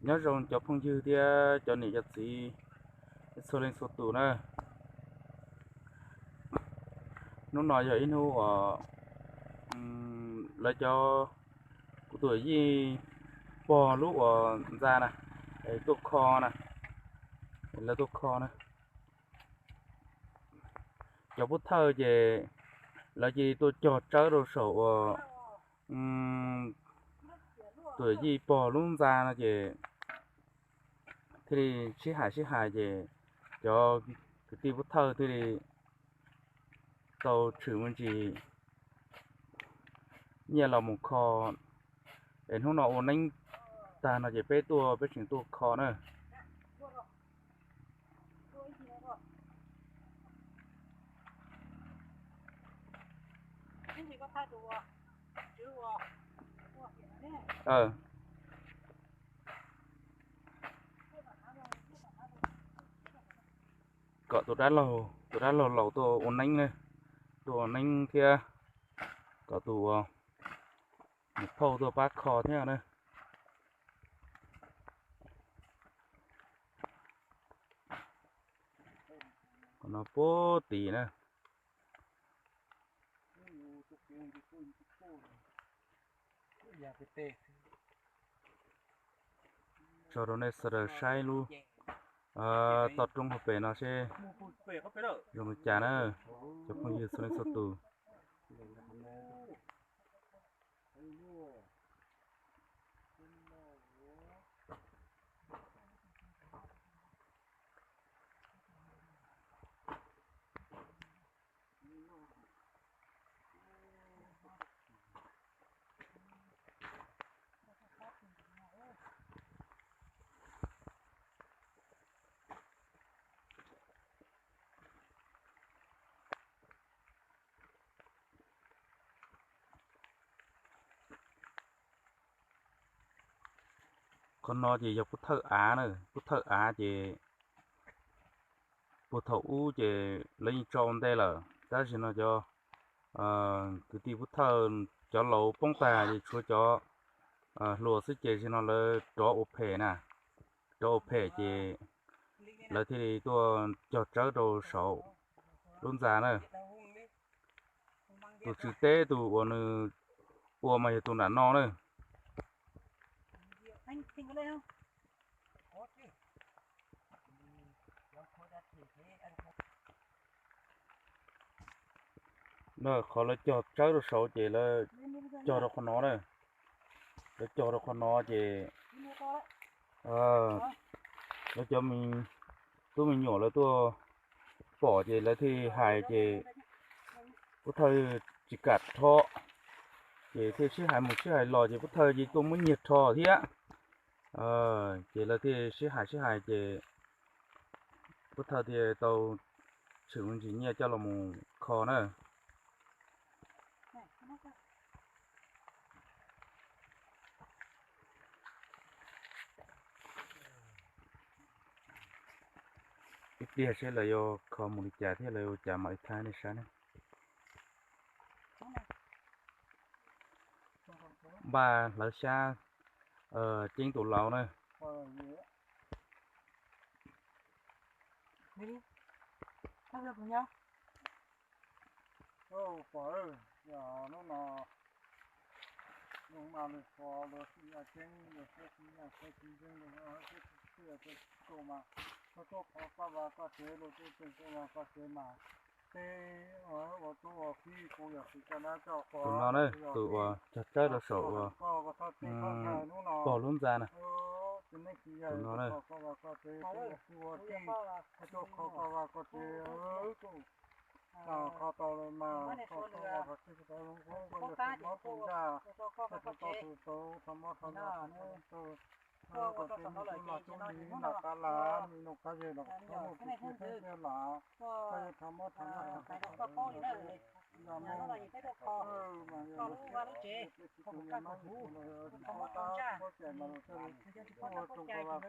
nhớ rồi cho phong dư thì cho nị cho gì số lên số tủ nữa nó nói giờ inu ở là cho của tuổi gì bò lúc ở ra nè đấy tôi kho nè là tôi kho nè cho bút thơ về là gì tôi cho trái đồ sổ tuổi gì bò luôn ra nè về thì xí hại về cho cái tí bút thơ thì tàu trừ mình chỉ nhà là một kho đến hôm nọ ổn anh ta nó chỉ bé tua bé chừng tua kho nữa ờ cỡ tụi đã lầu lầu tua ổn anh này tua ổn anh kia cỡ tụi một phâu tua bát kho thế nào nữa còn nó bố tí nữa cho nó này sợ sai luôn tọt trong hộp bể nó sẽ dùng chả nữa cho không như số số tù con nó chỉ cho bút thợ á nữa bút thợ á chỉ bút thợ u chỉ lấy tròn đây là đó chỉ nó cho cái tí bút thợ cho lẩu bông tà thì chúa cho lúa sức chỉ nó là cho ốp phê nè cho ốp phê chỉ là thì tôi cho trái đồ sầu luôn giá nữa tôi chữ tế tôi uống nữa uống mà tôi đã no nữa nó khó là cho trái đồ sầu chỉ là cho được con nó này để cho được con nó chỉ nó cho mình tôi mình nhỏ là tôi bỏ chỉ là thì hại chỉ có thời chỉ cắt thọ chỉ thì chỉ hại một chỉ hại lò chỉ có thời chỉ tôi muốn nhiệt thọ thế á chỉ là thì chỉ hại chỉ có thời thì tàu sử dụng chỉ nhẹ cho là một kho nữa ít đi sẽ là do kho một chả thế là do chả mọi thái này sáng này ba là xa trên tủ lầu này mà mình có được thì ở trên được cái gì là cái gì trên được nó cái cổ mà nó có và có chế rồi tôi từng có có chế mà thế ở tôi khi côอยากจะน่าจะขอ tụi nó đây tụi chặt trái đồ sổ bỏ luôn ra này tụi nó đây khó to lên mà khó to là phải cái đó cũng có được nó cũng ra cái to từ to thầm mất thầm mất tôi còn cái nó là chúng đi là cá lá mình nó cá gì nó có một cái thế là cái thầm mất thầm mất là nhà nó mông là những cái đồ kho mà kho lúc qua lúc chế không có cắt củ không có con cha có trẻ mà tôi bây giờ thì con nó con trai thì nó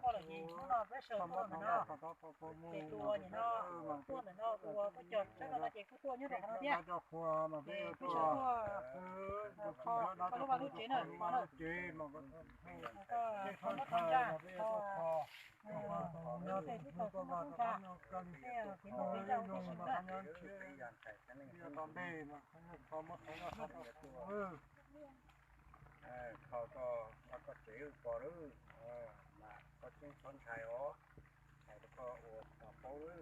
có là gì nó vẽ sờ nó nó cái tua thì nó tua thì nó tua có chọt chắc là chỉ có tua như thế nó nhé cho khoa mà cái bây sờ giờ tua kho có lúc qua lúc chế nữa kho nữa chế mà có con nó con cha kho nhớ thì nó có vào nó cần cái nó bây giờ còn đây mà không mất nóเขาก็เสียก่อนรู้มาก็ชิ้นชนไทยอ๋อไทยแล้วก็โอ้เขารู้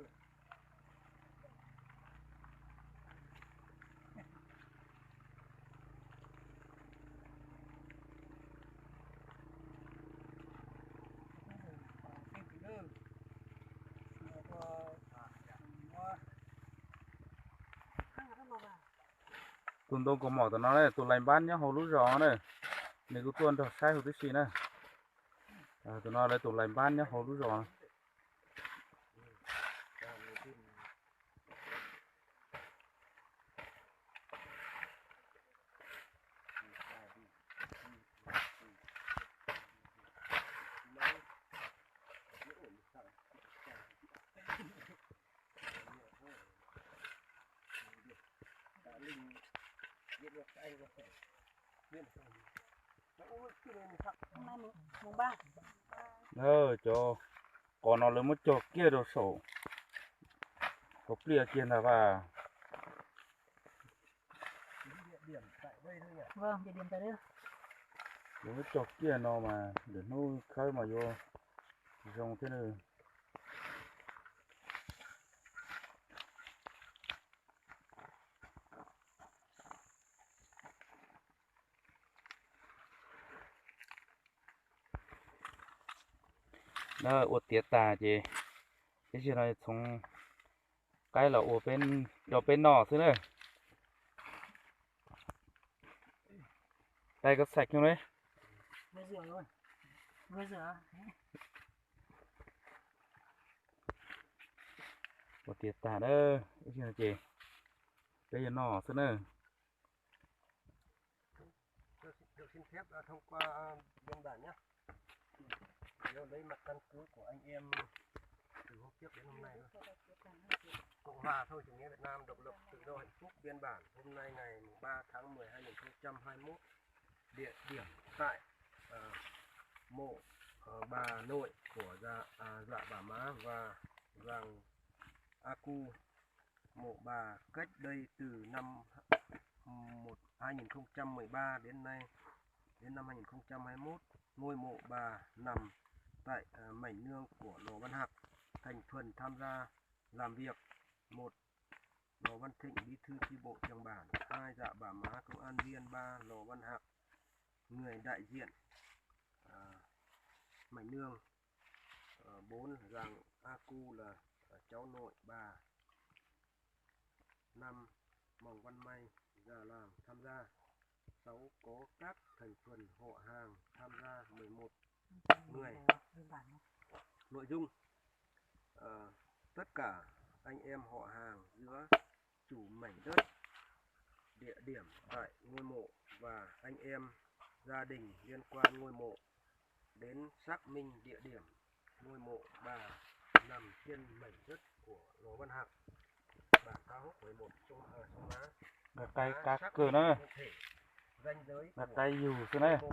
tuần tôi có mỏ tụi nó này tụi lành bán nhá hồ lú gió này nếu có tuần được sai hồ tí xì này tụi nó đây tụi lành bán nhá hồ lú gió mùng ba cho còn nó lớn mất cho kia đồ sổ có kia kia là và vâng địa điểm tại đây lớn mất cho kia nó mà để nó khơi mà vô dòng thế này nó ủa tiệt tà chị cái chuyện này从cái là ủa bên nọ thế này đây có sạch không đấy vừa rửa rồi vừa rửa ủa tiệt tà đó cái chuyện này chị bây giờ nọ thế này được xin phép thông qua biên bản nhé. Nếu lấy mặt căn cứ của anh em từ hôm trước đến hôm nay thôi. Cộng hòa thôi, chủ nghĩa Việt Nam độc lập tự do hạnh phúc, biên bản hôm nay ngày 3 tháng 10 2021, địa điểm tại mộ bà nội của dạ bà má và giàng Aku. Mộ bà cách đây từ năm 2013 đến nay đến năm 2021. Ngôi mộ bà nằm tại mảnh nương của Lò Văn Hạc. Thành phần tham gia làm việc: 1. Lò Văn Thịnh, bí thư chi bộ trường bản. 2. Dạ bà má, công an viên. 3. Lò Văn Hạc, người đại diện mảnh nương. 4. Giàng Aku là cháu nội bà. 5. Mòng Văn May, già làng tham gia. 6. Có các thành phần họ hàng tham gia 11 người. Nội dung: tất cả anh em họ hàng giữa chủ mảnh đất, địa điểm tại ngôi mộ và anh em gia đình liên quan ngôi mộ đến xác minh địa điểm ngôi mộ bà nằm trên mảnh đất của Lò Văn Hạc, bản Cao Hốc 11 sông Má. là cây cá cửa nữa Ranh giới là của cây dù thế này mộ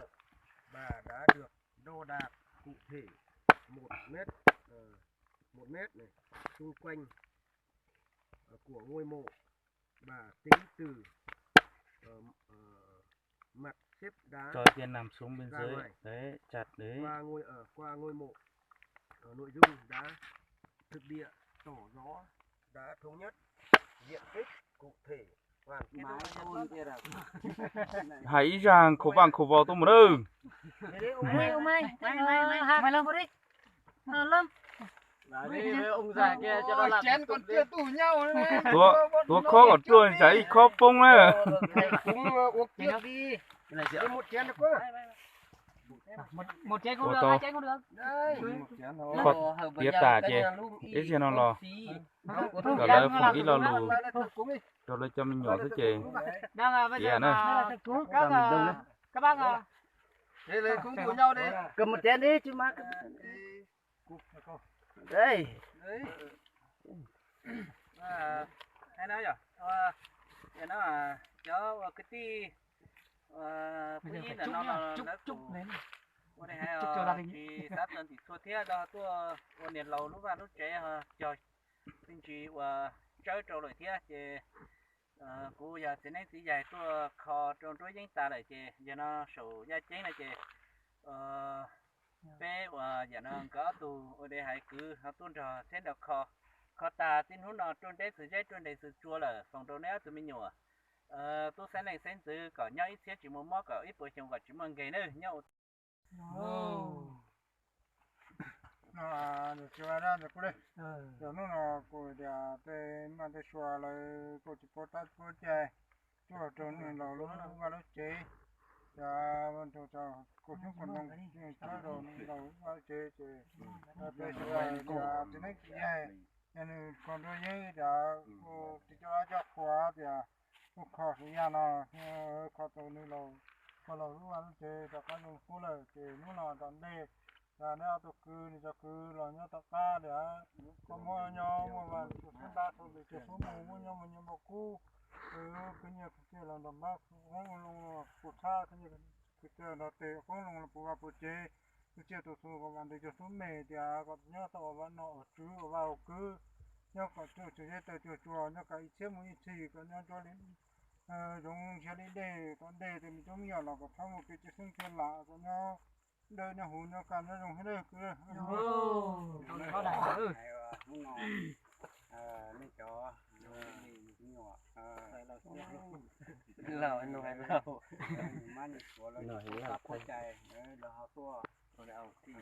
bà đã được đo đạc cụ thể 1 mét này xung quanh của ngôi mộ bà, tính từ mặt xếp đá cho tiền nằm xuống bên dưới đấy chặt đấy qua ngôi mộ. Nội dung đã thực địa tỏ rõ, đã thống nhất diện tích cụ thể hoàn hãy rằng khổ vàng khổ vào tôi một ơn mày làm đi lâm ông già kia cho nó làm chén còn chưa tủ nhau nữa. tôi khó ở trường giấy khó bông này một chén được quá. một trái cũng Ô được tô. hai trái cũng được Khó tiếp tả chị ít cho nó lò rồi là phụ ít lò lù rồi là cho mình nhỏ thôi chị đang bây Chị giờ à nơi. mà các bác Đây là cũng của nhau đi. Cầm một chén đi chứ má. Đây. Đấy. hay nói rồi giờ nó cho cái tí bây giờ phải chúc lên ở đây hay thì sát lần thì xua thế đó tôi niệm lâu lúc vào lúc trẻ trời tinh chỉ chơi trâu rồi thế thì cô giờ thế này thì dài tôi kho trong túi dính ta lại thì giờ nó sầu giá chén này thì bé giờ nó có tù ở đây hay cứ họ tuân trò thế được kho kho ta tin hút nó trong đấy sự dây trong đấy sự chua là phòng trong đấy tụi mình nhổ tôi sẽ này xem từ có nhau ít xíu chỉ muốn móc có ít bữa chồng có chỉ muốn gây nữa nhau Được chưa ra được đây. Rồi nó của nhà tê mà tê xóa lại của chỉ có tát của chè. Chua trộn nên là lúc mà lúc chế. Dạ bên chỗ cho cô chú còn đông chơi rồi lâu mà chế chế. Tê xóa dạ thế này gì nên còn đôi như đã thì cho khóa thì cô khó thì nó khó tôi nên lâu mà lâu lúc mà lúc chế cho các dùng phú lợi thì lúc nào đón đây là nếu tôi cứ thì cho cứ là nhớ tất cả để có mua nhau mà chúng ta thôi để số mua nhau mà nhau một cú cái như cái là đầm bác không luôn phụ sa cái như cái là tệ không luôn là phụ ba phụ chế cái chế tôi số các bạn để cho số mẹ thì có nhớ tao bạn nó chú vào cứ nhớ có chú chú chế tôi chú nhớ cái chế một ít gì có nhớ cho đến dùng cho đến đây còn đây thì mình giống như là có thằng một cái chế sinh thiên lạ có nhớ đây nó hùn nó cầm nó dùng hết đây cứ có đại muốn nó cho nhỏ Lẩu anh nói lẩu. man của nó là có chạy là họ tua rồi đâu thì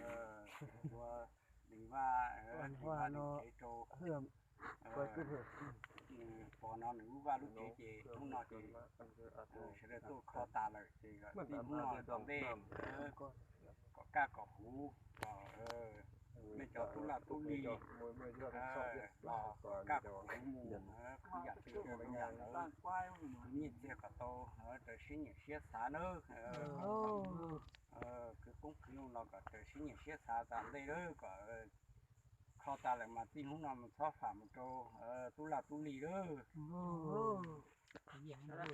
đi va nó trâu Hưởng. bỏ nó nữ va lúc chế không nó chế sẽ tôi khó ta lại thì đi nó trong đây có cá có húไม่จอดตุลาตุลีกับหมูอยากไปเจอเป็นอย่างนี้เสียกับโตแต่ชิ้นเสียสาเนอะคือกุ้งคือเราก็แต่ชิ้นเสียสาตามได้เลยก็เข้าตาเลยมาที่นู้นมันชอบฝ่ามันโตตุลาตุลีเลย อย่างนั้น